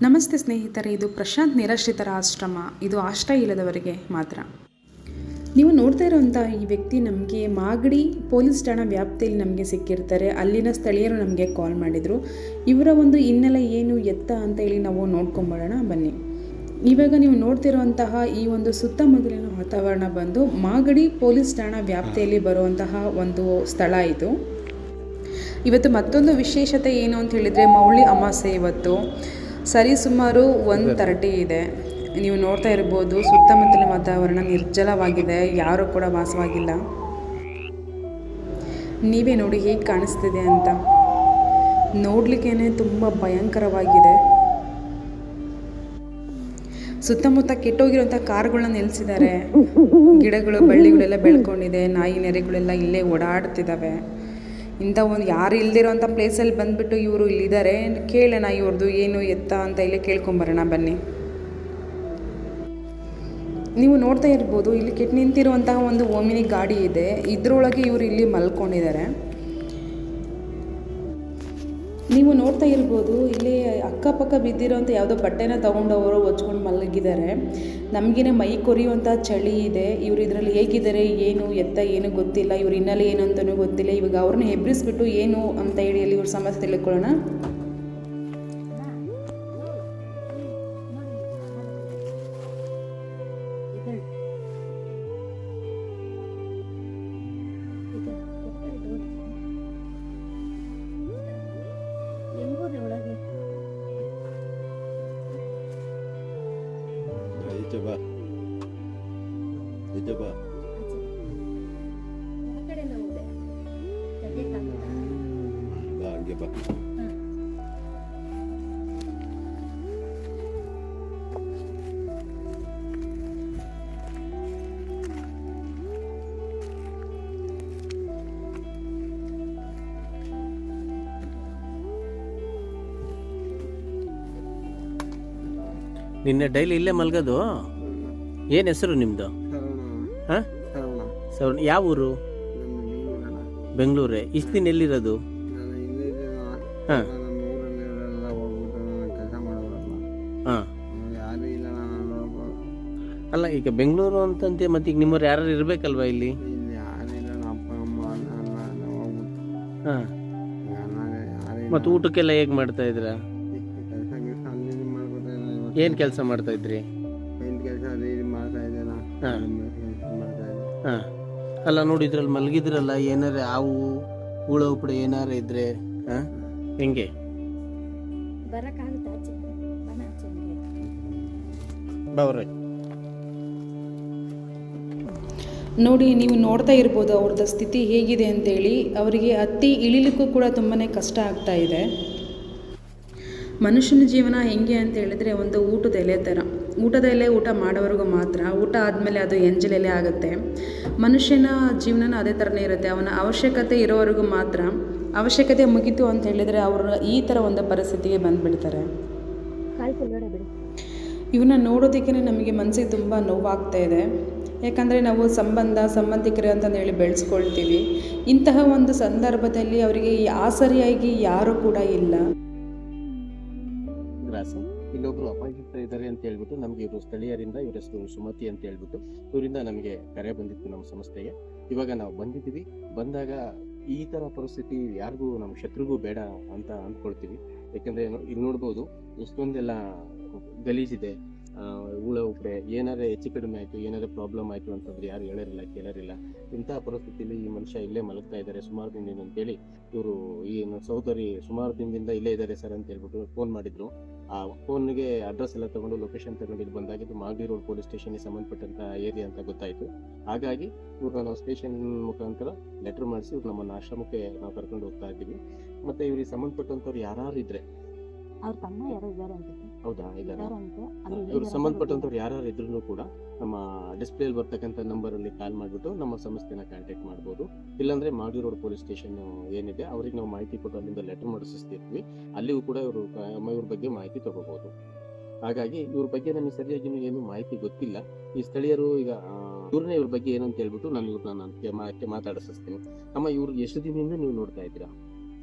ನಮಸ್ತೆ ಸ್ನೇಹಿತರೆ, ಇದು ಪ್ರಶಾಂತ್ ನಿರಾಶ್ರಿತರ ಆಶ್ರಮ. ಇದು ಆಶ್ರಯ ಇಲ್ಲದವರಿಗೆ ಮಾತ್ರ. ನೀವು ನೋಡ್ತಾ ಇರುವಂಥ ಈ ವ್ಯಕ್ತಿ ನಮಗೆ ಮಾಗಡಿ ಪೊಲೀಸ್ ಠಾಣಾ ವ್ಯಾಪ್ತಿಯಲ್ಲಿ ನಮಗೆ ಸಿಕ್ಕಿರ್ತಾರೆ. ಅಲ್ಲಿನ ಸ್ಥಳೀಯರು ನಮಗೆ ಕಾಲ್ ಮಾಡಿದರು. ಇವರ ಒಂದು ಹಿನ್ನೆಲೆ ಏನು ಎತ್ತ ಅಂತ ಹೇಳಿ ನಾವು ನೋಡ್ಕೊಂಬರೋಣ ಬನ್ನಿ. ಇವಾಗ ನೀವು ನೋಡ್ತಿರುವಂತಹ ಈ ಒಂದು ಸುತ್ತಮುತ್ತಲಿನ ವಾತಾವರಣ ಬಂದು ಮಾಗಡಿ ಪೊಲೀಸ್ ಠಾಣಾ ವ್ಯಾಪ್ತಿಯಲ್ಲಿ ಬರುವಂತಹ ಒಂದು ಸ್ಥಳ ಇದು. ಇವತ್ತು ಮತ್ತೊಂದು ವಿಶೇಷತೆ ಏನು ಅಂತ ಹೇಳಿದರೆ ಮೌಳಿ ಅಮಾವಾಸ್ಯೆ ಇವತ್ತು. ಸರಿಸುಮಾರು 1:30 ಇದೆ. ನೀವು ನೋಡ್ತಾ ಇರ್ಬೋದು ಸುತ್ತಮುತ್ತಲಿನ ವಾತಾವರಣ ನಿರ್ಜಲವಾಗಿದೆ, ಯಾರೂ ಕೂಡ ವಾಸವಾಗಿಲ್ಲ. ನೀವೇ ನೋಡಿ ಹೇಗೆ ಕಾಣಿಸ್ತಿದೆ ಅಂತ. ನೋಡಲಿಕ್ಕೇ ತುಂಬ ಭಯಂಕರವಾಗಿದೆ. ಸುತ್ತಮುತ್ತ ಕೆಟ್ಟೋಗಿರುವಂಥ ಕಾರುಗಳನ್ನ ನಿಲ್ಲಿಸಿದ್ದಾರೆ. ಗಿಡಗಳು ಬಳ್ಳಿಗಳೆಲ್ಲ ಬೆಳ್ಕೊಂಡಿದೆ. ನಾಯಿ ನೆರೆಗಳೆಲ್ಲ ಇಲ್ಲೇ ಓಡಾಡ್ತಿದ್ದಾವೆ. ಇಂಥ ಒಂದು ಯಾರು ಇಲ್ದಿರೋಂಥ ಪ್ಲೇಸಲ್ಲಿ ಬಂದುಬಿಟ್ಟು ಇವರು ಇಲ್ಲಿದ್ದಾರೆ. ಕೇಳೋಣ ಇವ್ರದ್ದು ಏನು ಎತ್ತ ಅಂತ ಇಲ್ಲೇ ಕೇಳ್ಕೊಂಬರೋಣ ಬನ್ನಿ. ನೀವು ನೋಡ್ತಾ ಇರ್ಬೋದು ಇಲ್ಲಿ ಕೆಟ್ಟು ನಿಂತಿರುವಂತಹ ಒಂದು ಓಮಿನಿ ಗಾಡಿ ಇದೆ. ಇದರೊಳಗೆ ಇವರು ಇಲ್ಲಿ ಮಲ್ಕೊಂಡಿದ್ದಾರೆ. ನೀವು ನೋಡ್ತಾ ಇರ್ಬೋದು ಇಲ್ಲಿ ಅಕ್ಕಪಕ್ಕ ಬಿದ್ದಿರೋಂಥ ಯಾವುದೋ ಬಟ್ಟೆನ ತೊಗೊಂಡು ಅವರು ಹೊಚ್ಕೊಂಡು ಮಲಗಿದ್ದಾರೆ. ನಮಗೇನೆ ಮೈ ಕೊರಿಯುವಂಥ ಚಳಿ ಇದೆ. ಇವರು ಇದರಲ್ಲಿ ಹೇಗಿದ್ದಾರೆ ಏನು ಎತ್ತ ಏನು ಗೊತ್ತಿಲ್ಲ. ಇವ್ರ ಹಿನ್ನೆಲೆ ಏನು ಅಂತಲೂ ಗೊತ್ತಿಲ್ಲ. ಇವಾಗ ಅವ್ರನ್ನ ಹೆಬ್ರಿಸ್ಬಿಟ್ಟು ಏನು ಅಂತ ಹೇಳಿ ಅಲ್ಲಿ ಇವ್ರ ಸಮಸ್ಯೆ ತಿಳ್ಕೊಳ್ಳೋಣ. Coba. Coba. Coba. ನಿನ್ನೆ ಡೈಲಿ ಇಲ್ಲೇ ಮಲ್ಗೋದು? ಏನು ಹೆಸರು ನಿಮ್ಮದು? ಹಾಂ, ಸರವಣ. ಯಾವ ಊರು? ಬೆಂಗಳೂರೇ. ಇಷ್ಟು ದಿನ ಎಲ್ಲಿರೋದು? ಹಾಂ ಹಾಂ. ಅಲ್ಲ, ಈಗ ಬೆಂಗಳೂರು ಅಂತಂತೆ ಮತ್ತೆ ಈಗ ನಿಮ್ಮವ್ರು ಯಾರು ಇರಬೇಕಲ್ವಾ ಇಲ್ಲಿ? ಹಾಂ. ಮತ್ತು ಊಟಕ್ಕೆಲ್ಲ ಹೇಗೆ ಮಾಡ್ತಾ ಇದ್ದೀರಾ? ಏನು ಕೆಲಸ ಮಾಡ್ತಾ ಇದ್ರಿ? ಹಾಂ ಹಾಂ. ಅಲ್ಲ ನೋಡಿ, ಇದ್ರಲ್ಲಿ ಮಲಗಿದ್ರಲ್ಲ, ಏನಾರ ಹಾವು ಹುಳ ಉಪ್ಪಡೆ ಏನಾರ ಇದ್ರೆ ಹಾಂ ಹೆಂಗೆ? ಬವ್ರೆ ನೋಡಿ, ನೀವು ನೋಡ್ತಾ ಇರ್ಬೋದು ಅವ್ರದ್ದು ಸ್ಥಿತಿ ಹೇಗಿದೆ ಅಂತೇಳಿ. ಅವರಿಗೆ ಹತ್ತಿ ಇಳಿಲಿಕ್ಕೂ ಕೂಡ ತುಂಬಾ ಕಷ್ಟ ಆಗ್ತಾ ಇದೆ. ಮನುಷ್ಯನ ಜೀವನ ಹೆಂಗೆ ಅಂತ ಹೇಳಿದ್ರೆ ಒಂದು ಊಟದ ಎಲೆ ಥರ. ಊಟದ ಎಲೆ ಊಟ ಮಾಡೋವರೆಗೂ ಮಾತ್ರ. ಊಟ ಆದಮೇಲೆ ಅದು ಎಂಜಲೆಲೆ ಆಗುತ್ತೆ. ಮನುಷ್ಯನ ಜೀವನ ಅದೇ ಥರನೇ ಇರುತ್ತೆ. ಅವನ ಅವಶ್ಯಕತೆ ಇರೋವರೆಗೂ ಮಾತ್ರ. ಅವಶ್ಯಕತೆ ಮುಗೀತು ಅಂತ ಹೇಳಿದರೆ ಅವರು ಈ ಥರ ಒಂದು ಪರಿಸ್ಥಿತಿಗೆ ಬಂದುಬಿಡ್ತಾರೆ. ಇವನ್ನ ನೋಡೋದಕ್ಕೇ ನಮಗೆ ಮನಸ್ಸಿಗೆ ತುಂಬ ನೋವಾಗ್ತಾ ಇದೆ. ಯಾಕಂದರೆ ನಾವು ಸಂಬಂಧಿಕರು ಅಂತಂದು ಹೇಳಿ ಬೆಳೆಸ್ಕೊಳ್ತೀವಿ. ಇಂತಹ ಒಂದು ಸಂದರ್ಭದಲ್ಲಿ ಅವರಿಗೆ ಆಸರಿಯಾಗಿ ಯಾರೂ ಕೂಡ ಇಲ್ಲ. ಇಲ್ಲೊಬ್ರು ಅಪರಿಚಿತ ಇದ್ದಾರೆ ಅಂತ ಹೇಳ್ಬಿಟ್ಟು ನಮ್ಗೆ ಇವರು ಸ್ಥಳೀಯರಿಂದ, ಇವ್ರ ಹೆಸರು ಸುಮತಿ ಅಂತ ಹೇಳ್ಬಿಟ್ಟು ಇವರಿಂದ ನಮಗೆ ಕರೆ ಬಂದಿತ್ತು ನಮ್ಮ ಸಂಸ್ಥೆಗೆ. ಇವಾಗ ನಾವು ಬಂದಿದ್ದೀವಿ. ಬಂದಾಗ ಈ ತರ ಪರಿಸ್ಥಿತಿ ಯಾರಿಗೂ ನಮ್ಮ ಶತ್ರುಗೂ ಬೇಡ ಅಂತ ಅಂದ್ಕೊಳ್ತೀವಿ. ಯಾಕಂದ್ರೆ ಇಲ್ಲಿ ನೋಡ್ಬೋದು ಎಷ್ಟೊಂದೆಲ್ಲ ಗಲೀಜಿದೆ. ಹುಳ ಉಪ್ಪಡೆ ಏನಾರ ಹೆಚ್ಚು ಕಡಿಮೆ ಆಯಿತು, ಏನಾರ ಪ್ರಾಬ್ಲಮ್ ಆಯಿತು ಅಂತಂದ್ರೆ ಯಾರು ಹೇಳೋರಿಲ್ಲ, ಕೇಳೋರಿಲ್ಲ. ಇಂತಹ ಪರಿಸ್ಥಿತಿಯಲ್ಲಿ ಈ ಮನುಷ್ಯ ಇಲ್ಲೇ ಮಲಗ್ತಾ ಇದ್ದಾರೆ ಸುಮಾರು ದಿನದಿಂದ ಅಂತೇಳಿ ಇವರು ಈ ಸಹೋದರಿ ಸುಮಾರು ದಿನದಿಂದ ಇಲ್ಲೇ ಇದ್ದಾರೆ ಸರ್ ಅಂತ ಹೇಳ್ಬಿಟ್ಟು ಫೋನ್ ಮಾಡಿದ್ರು. ಆ ಫೋನ್ಗೆ ಅಡ್ರೆಸ್ ಎಲ್ಲ ತಗೊಂಡು ಲೊಕೇಶನ್ ತಗೊಂಡು ಇಲ್ಲಿ ಬಂದಾಗಿದ್ದು ಮಾಗಡಿ ರೋಡ್ ಪೊಲೀಸ್ ಸ್ಟೇಷನ್ಗೆ ಸಂಬಂಧಪಟ್ಟಂತ ಏರಿಯಾ ಅಂತ ಗೊತ್ತಾಯಿತು. ಹಾಗಾಗಿ ಇವ್ರನ್ನ ನಾವು ಸ್ಟೇಷನ್ ಮುಖಾಂತರ ಲೆಟರ್ ಮಾಡಿಸಿ ಇವ್ರು ನಮ್ಮನ್ನು ಆಶ್ರಮಕ್ಕೆ ನಾವು ಕರ್ಕೊಂಡು ಹೋಗ್ತಾ ಇದ್ದೀವಿ. ಮತ್ತೆ ಇವ್ರಿಗೆ ಸಂಬಂಧಪಟ್ಟಂಥವ್ರು ಯಾರು ಇದ್ರೆ, ಅವ್ರ ತಮ್ಮ ಯಾರೋ ಇದ್ದಾರೆ ಅಂತ. ಹೌದಾ, ಇದ್ದಾರೆ. ಇವ್ರು ಸಂಬಂಧಪಟ್ಟಂಥವ್ರು ಯಾರು ಇದ್ರೂ ಕೂಡ ನಮ್ಮ ಡಿಸ್ಪ್ಲೇಲಿ ಬರ್ತಕ್ಕಂಥ ನಂಬರಲ್ಲಿ ಕಾಲ್ ಮಾಡಿಬಿಟ್ಟು ನಮ್ಮ ಸಂಸ್ಥೆನ ಕಾಂಟ್ಯಾಕ್ಟ್ ಮಾಡ್ಬೋದು. ಇಲ್ಲಾಂದ್ರೆ ಮಾಗಡಿ ರೋಡ್ ಪೊಲೀಸ್ ಸ್ಟೇಷನ್ ಏನಿದೆ ಅವ್ರಿಗೆ ನಾವು ಮಾಹಿತಿ ಕೊಟ್ಟು ಅಲ್ಲಿಂದ ಲೆಟರ್ ಮಾಡಿಸ್ತಿರ್ತೀವಿ. ಅಲ್ಲಿಯೂ ಕೂಡ ಇವ್ರ ಬಗ್ಗೆ ಮಾಹಿತಿ ತಗೋಬಹುದು. ಹಾಗಾಗಿ ಇವ್ರ ಬಗ್ಗೆ ನಮಗೆ ಸರಿಯಾಗಿ ಏನು ಮಾಹಿತಿ ಗೊತ್ತಿಲ್ಲ. ಈ ಸ್ಥಳೀಯರು ಈಗ ಇವ್ರನ್ನೇ ಇವ್ರ ಬಗ್ಗೆ ಏನು ಅಂತ ಹೇಳ್ಬಿಟ್ಟು ನಾನು ಇವ್ರನ್ನ ಮಾತಾಡಿಸ್ತೀನಿ. ಅಮ್ಮ, ಇವ್ರಿಗೆ ಎಷ್ಟು ದಿನದಿಂದ ನೀವು ನೋಡ್ತಾ ಇದ್ದೀರಾ?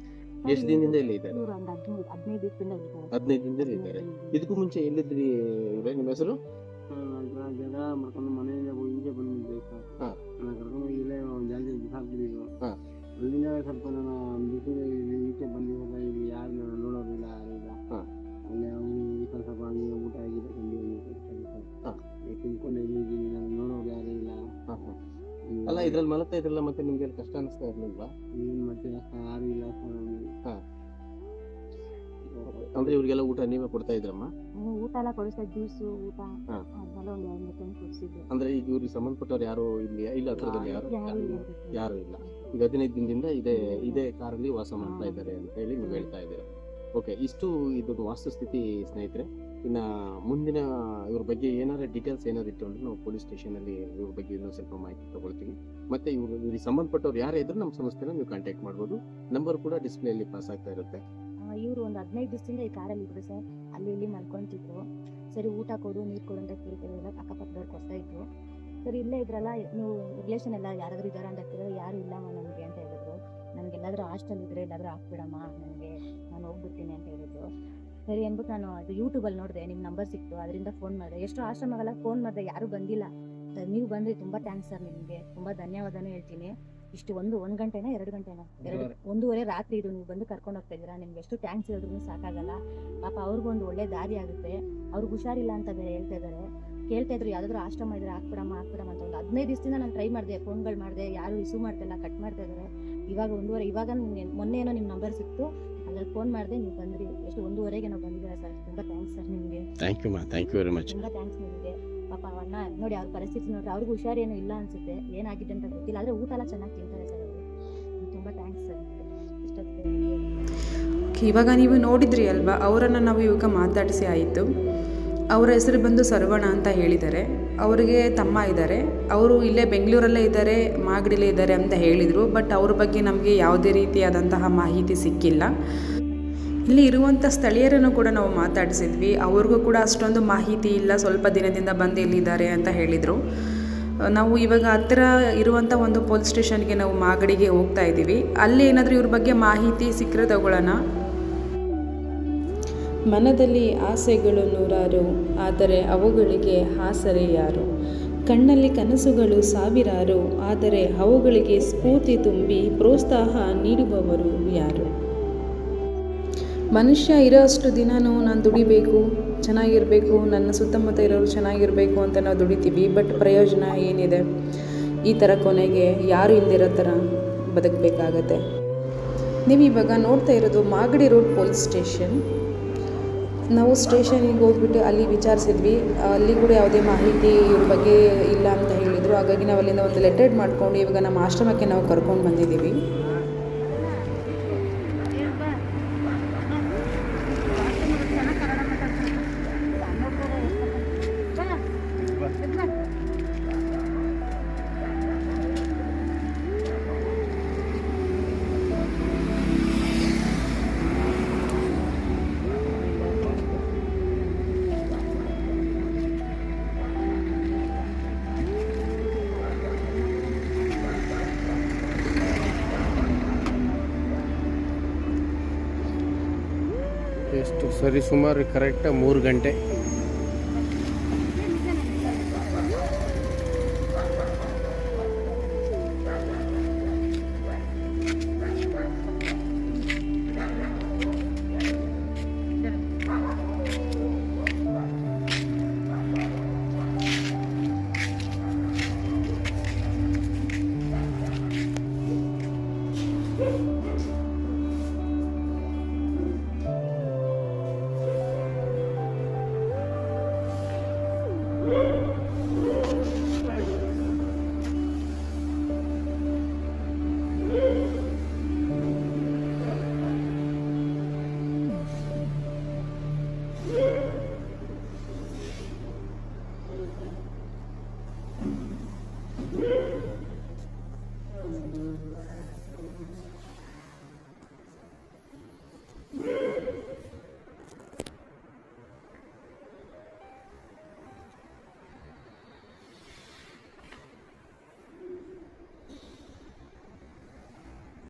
ಎಷ್ಟು ದಿನದಿಂದ ಇಲ್ಲಿ ಇದ್ದಾರೆ? ಇವ್ರು ಒಂದು 15 ದಿವಸದಿಂದ ಇರ್ತಾರೆ. 15 ದಿನದಿಂದ ಇದ್ದಾರೆ. ಇದಕ್ಕೂ ಮುಂಚೆ ಎಲ್ಲಿದ್ರಿ ಇವ್ರೆ? ನಿಮ್ಮ ಹೆಸರು? ಜಗಳ ಮಾಡ್ಕೊಂಡು ಮನೆಯಿಂದ ಈಚೆ ಬಂದಿದ್ದೆ ಸರ್. ಹಾ. ನಾನು ಕರ್ಕೊಂಡು ಇಲ್ಲೇ ಒಂದು ಜಾಗ ಬಿಸಾಕ್ಬಿಟ್ಟಿದ್ರು. ಹಾ. ಅಲ್ಲಿಂದ ಸ್ವಲ್ಪ ನಾನು ಬಿಟ್ಟು ಈಚೆ ಬಂದಿವಾಗ ಇಲ್ಲಿ ಯಾರು ನೋಡೋದಿಲ್ಲ ಯಾರಿಲ್ಲ. ಹಾ. ಅಲ್ಲಿ ಅವನು ಸ್ವಲ್ಪ ಹಂಗೆ ಊಟ ಆಗಿದೆ ಹಾ. ತಿಳ್ಕೊಂಡು ಇಲ್ಲಿದ್ದೀನಿ, ನಾನು ನೋಡೋರು ಯಾರು ಇಲ್ಲ. ಹಾ, ಹಾ. ಅಲ್ಲ ಇದ್ರಲ್ಲಿ ಮಲಗ್ತಾ ಇದ್ರಲ್ಲ, ಮತ್ತೆ ನಿಮ್ಗೆ ಕಷ್ಟ ಅನಿಸ್ತಾ ಇರ್ಲಿಲ್ವಾ? ಏನು ಮತ್ತೆ ಯಾರು ಇಲ್ಲ ಸರ್ ನಮಗೆ. ಹಾ. ಅಂದ್ರೆ ಇವ್ರಿಗೆಲ್ಲ ಊಟ ನೀವೇ ಕೊಡ್ತಾ ಇದ್ರಮ್ಮ? ಊಟ ಎಲ್ಲ ಕೊಡಿಸ್ತಾ ಜ್ಯೂಸು ಊಟ ಹಾ. ಅದೆಲ್ಲ ಒಂದು 2 ಟೈಮ್ ಕೊಡಿಸಿದ್ದೆ. ಅಂದ್ರೆ ಈಗ ಇವ್ರಿಗೆ ಸಂಬಂಧಪಟ್ಟವ್ರು ಯಾರು ಇಲ್ಲಿ ಇಲ್ಲ ಹತ್ರದಲ್ಲಿ? ಯಾರು ಯಾರು ಇಲ್ಲ. ಯಾರು ಇಲ್ಲ. ಈಗ 15 ದಿನದಿಂದ ಇದೇ ಕಾರಲ್ಲಿ ವಾಸ ಮಾಡ್ತಾ ಇದ್ದಾರೆ ಅಂತ ಹೇಳಿ ನೀವು ಹೇಳ್ತಾ ಇದ್ದೀರಾ. ಓಕೆ, ಇಷ್ಟು ಇದೊಂದು ವಾಸ್ತುಸ್ಥಿತಿ ಸ್ನೇಹಿತರೆ. ಇನ್ನ ಮುಂದಿನ ಇವ್ರ ಬಗ್ಗೆ ಏನಾದ್ರು ಡೀಟೇಲ್ಸ್ ಏನಾದ್ರು ಇತ್ತು ಅಂದ್ರೆ ನಾವು ಪೊಲೀಸ್ ಸ್ಟೇಷನ್ ಅಲ್ಲಿ ಇವ್ರ ಬಗ್ಗೆ ಇನ್ನೂ ಸ್ವಲ್ಪ ಮಾಹಿತಿ ತಗೊಳ್ತೀವಿ. ಮತ್ತೆ ಇವ್ರಿಗೆ ಸಂಬಂಧಪಟ್ಟವ್ರು ಯಾರೇ ಇದ್ರು ನಮ್ಮ ಸಂಸ್ಥೆನ ನೀವು ಕಾಂಟ್ಯಾಕ್ಟ್ ಮಾಡ್ಬೋದು. ನಂಬರ್ ಕೂಡ ಡಿಸ್ಪ್ಲೇ ಅಲ್ಲಿ ಪಾಸ್ ಆಗ್ತಾ ಇರುತ್ತೆ. ಇವರು ಒಂದು 15 ದಿವಸದಿಂದ ಈ ಕಾರಲ್ಲಿ ಇದ್ರು ಸರ್. ಅಲ್ಲಿ ಇಲ್ಲಿ ಮಲ್ಕೊಂತಿದ್ರು. ಸರಿ ಊಟ ಕೊಡು ನೀರು ಕೊಡು ಅಂತ ಕೇಳ್ತಿರಲಿಲ್ಲ. ಅಕ್ಕಪಕ್ಕದವ್ರು ಕೊಡ್ತಾ ಇದ್ರು. ಸರಿ ಇಲ್ಲೇ ಇದ್ರಲ್ಲ ನೀವು ರಿಲೇಷನ್ ಎಲ್ಲ ಯಾರಾದ್ರೂ ಇದ್ದಾರಾ ಅಂತ ಕೇಳಿದ್ರೆ ಯಾರು ಇಲ್ಲಮ್ಮ ನನಗೆ ಅಂತ ಹೇಳಿದ್ರು. ನನಗೆಲ್ಲಾದ್ರೂ ಹಾಸ್ಟೆಲ್ ಇದ್ರೆ ಎಲ್ಲಾದ್ರೂ ಹಾಕ್ಬಿಡಮ್ಮ, ನನಗೆ ನಾನು ಹೋಗ್ಬಿಡ್ತೀನಿ ಅಂತ ಹೇಳಿದ್ರು. ಸರಿ ಅಂದ್ಬಿಟ್ಟು ನಾನು ಅದು ಯೂಟ್ಯೂಬಲ್ಲಿ ನೋಡಿದೆ, ನಿಮ್ಮ ನಂಬರ್ ಸಿಕ್ತು, ಅದರಿಂದ ಫೋನ್ ಮಾಡಿದೆ. ಎಷ್ಟು ಆಶ್ರಮಗೆಲ್ಲ ಫೋನ್ ಮಾಡಿದೆ, ಯಾರೂ ಬಂದಿಲ್ಲ. ಸರ್ ನೀವು ಬಂದರೆ ತುಂಬ ಥ್ಯಾಂಕ್ಸ್ ಸರ್, ನಿಮಗೆ ತುಂಬ ಧನ್ಯವಾದನೂ ಹೇಳ್ತೀನಿ. ಇಷ್ಟು ಒಂದು ಗಂಟೆನಾ 2 ಗಂಟೆನಾ 1:30 ರಾತ್ರಿ ಇದು ನೀವು ಬಂದು ಕರ್ಕೊಂಡು ಹೋಗ್ತಾ ಇದ್ದೀರಾ. ನಿಮ್ಗೆ ಎಷ್ಟು ಥ್ಯಾಂಕ್ಸ್ ಹೇಳಿದ್ರು ಸಾಕಾಗಲ್ಲ. ಪಾಪ ಅವ್ರಿಗೂ ಒಂದು ಒಳ್ಳೆ ದಾರಿ ಆಗುತ್ತೆ. ಅವ್ರಿಗೆ ಹುಷಾರಿಲ್ಲ ಅಂತ ಬೇರೆ ಹೇಳ್ತಾ ಇದ್ದಾರೆ. ಕೇಳ್ತಾ ಇದ್ರು ಯಾವ್ದಾದ್ರು ಆಶ್ರಮ ಇದ್ರೆ ಹಾಕ್ಬಿಡಮ್ಮ ಅಂತ. ಒಂದು 15 ದಿವಸದಿಂದ ನಾನು ಟ್ರೈ ಮಾಡಿದೆ, ಫೋನ್ಗಳು ಮಾಡಿದೆ, ಯಾರು ರಿಸೀವ್ ಮಾಡ್ತಿಲ್ಲ, ಕಟ್ ಮಾಡ್ತಾ ಇದ್ದಾರೆ. ಇವಾಗ ಮೊನ್ನೆ ಏನೋ ನಿಮ್ಮ ನಂಬರ್ ಸಿಕ್ತು, ಅದ್ರಲ್ಲಿ ಫೋನ್ ಮಾಡಿದೆ, ನೀವು ಬಂದ್ರಿ. ಎಷ್ಟು 1:30ಗೆ ನಾವು ಬಂದಿದ್ದೀರಾ ಸರ್. ತುಂಬ ಥ್ಯಾಂಕ್ಸ್ ಸರ್ ನಿಮಗೆ. Thank you very much. ತುಂಬ ಥ್ಯಾಂಕ್ಸ್ ನಿಮಗೆ. ಪಾಪ ಅಣ್ಣ ನೋಡಿ ಅವ್ರ ಪರಿಸ್ಥಿತಿ ನೋಡ್ರಿ, ಅವ್ರಿಗೂ ಹುಷಾರೇನು ಇಲ್ಲ ಅನ್ಸುತ್ತೆ. ಏನಾಗಿದೆ ಅಂತ ಗೊತ್ತಿಲ್ಲ, ಆದರೆ ಊಟ ಎಲ್ಲ ಚೆನ್ನಾಗಿ ತಿಂತಾರೆ ಸರ್ ಅವರು. ತುಂಬ ಥ್ಯಾಂಕ್ಸ್ ಸರ್ ಇಷ್ಟೊತ್ತು. ಇವಾಗ ನೀವು ನೋಡಿದ್ರಿ ಅಲ್ವಾ, ಅವರನ್ನು ನಾವು ಇವಾಗ ಮಾತಾಡಿಸಿ ಆಯಿತು. ಅವರ ಹೆಸರು ಬಂದು ಸರ್ವಣ ಅಂತ ಹೇಳಿದ್ದಾರೆ. ಅವರಿಗೆ ತಮ್ಮ ಇದ್ದಾರೆ. ಅವರು ಇಲ್ಲೇ ಬೆಂಗಳೂರಲ್ಲೇ ಇದ್ದಾರೆ, ಮಾಗಡಿಲೇ ಇದ್ದಾರೆ ಅಂತ ಹೇಳಿದರು. ಬಟ್ ಅವ್ರ ಬಗ್ಗೆ ನಮಗೆ ಯಾವುದೇ ರೀತಿಯಾದಂತಹ ಮಾಹಿತಿ ಸಿಕ್ಕಿಲ್ಲ. ಇಲ್ಲಿ ಇರುವಂಥ ಸ್ಥಳೀಯರನ್ನು ಕೂಡ ನಾವು ಮಾತಾಡಿಸಿದ್ವಿ. ಅವ್ರಿಗೂ ಕೂಡ ಅಷ್ಟೊಂದು ಮಾಹಿತಿ ಇಲ್ಲ, ಸ್ವಲ್ಪ ದಿನದಿಂದ ಬಂದು ಇಲ್ಲಿದ್ದಾರೆ ಅಂತ ಹೇಳಿದರು. ನಾವು ಇವಾಗ ಹತ್ತಿರ ಇರುವಂಥ ಒಂದು ಪೊಲೀಸ್ ಸ್ಟೇಷನ್ಗೆ ನಾವು ಮಾಗಡಿಗೆ ಹೋಗ್ತಾ ಇದ್ದೀವಿ. ಅಲ್ಲಿ ಏನಾದರೂ ಇವ್ರ ಬಗ್ಗೆ ಮಾಹಿತಿ ಸಿಕ್ಕರೆ ತಗೊಳ್ಳೋಣ. ಮನದಲ್ಲಿ ಆಸೆಗಳು ನೂರಾರು, ಆದರೆ ಅವುಗಳಿಗೆ ಆಸರೆ ಯಾರು? ಕಣ್ಣಲ್ಲಿ ಕನಸುಗಳು ಸಾವಿರಾರು, ಆದರೆ ಅವುಗಳಿಗೆ ಸ್ಫೂರ್ತಿ ತುಂಬಿ ಪ್ರೋತ್ಸಾಹ ನೀಡುವವರು ಯಾರು? ಮನುಷ್ಯ ಇರೋ ಅಷ್ಟು ದಿನವೂ ನಾನು ದುಡಿಬೇಕು, ಚೆನ್ನಾಗಿರಬೇಕು, ನನ್ನ ಸುತ್ತಮುತ್ತ ಇರೋರು ಚೆನ್ನಾಗಿರಬೇಕು ಅಂತ ನಾವು ದುಡಿತೀವಿ. ಬಟ್ ಪ್ರಯೋಜನ ಏನಿದೆ? ಈ ಥರ ಕೊನೆಗೆ ಯಾರು ಇಲ್ದಿರೋ ಥರ ಬದುಕಬೇಕಾಗತ್ತೆ. ನೀವು ಇವಾಗ ನೋಡ್ತಾ ಇರೋದು ಮಾಗಡಿ ರೋಡ್ ಪೊಲೀಸ್ ಸ್ಟೇಷನ್. ನಾವು ಸ್ಟೇಷನಿಗೆ ಹೋಗ್ಬಿಟ್ಟು ಅಲ್ಲಿ ವಿಚಾರಿಸಿದ್ವಿ. ಅಲ್ಲಿ ಕೂಡ ಯಾವುದೇ ಮಾಹಿತಿ ಇವ್ರ ಬಗ್ಗೆ ಇಲ್ಲ ಅಂತ ಹೇಳಿದರು. ಹಾಗಾಗಿ ನಾವು ಅಲ್ಲಿಂದ ಒಂದು ಲೆಟರ್ ಮಾಡಿಕೊಂಡು ಇವಾಗ ನಮ್ಮ ಆಶ್ರಮಕ್ಕೆ ನಾವು ಕರ್ಕೊಂಡು ಬಂದಿದ್ದೀವಿ. ಎಷ್ಟು ಸರಿ ಸುಮಾರು ಕರೆಕ್ಟಾಗಿ 3 ಗಂಟೆ.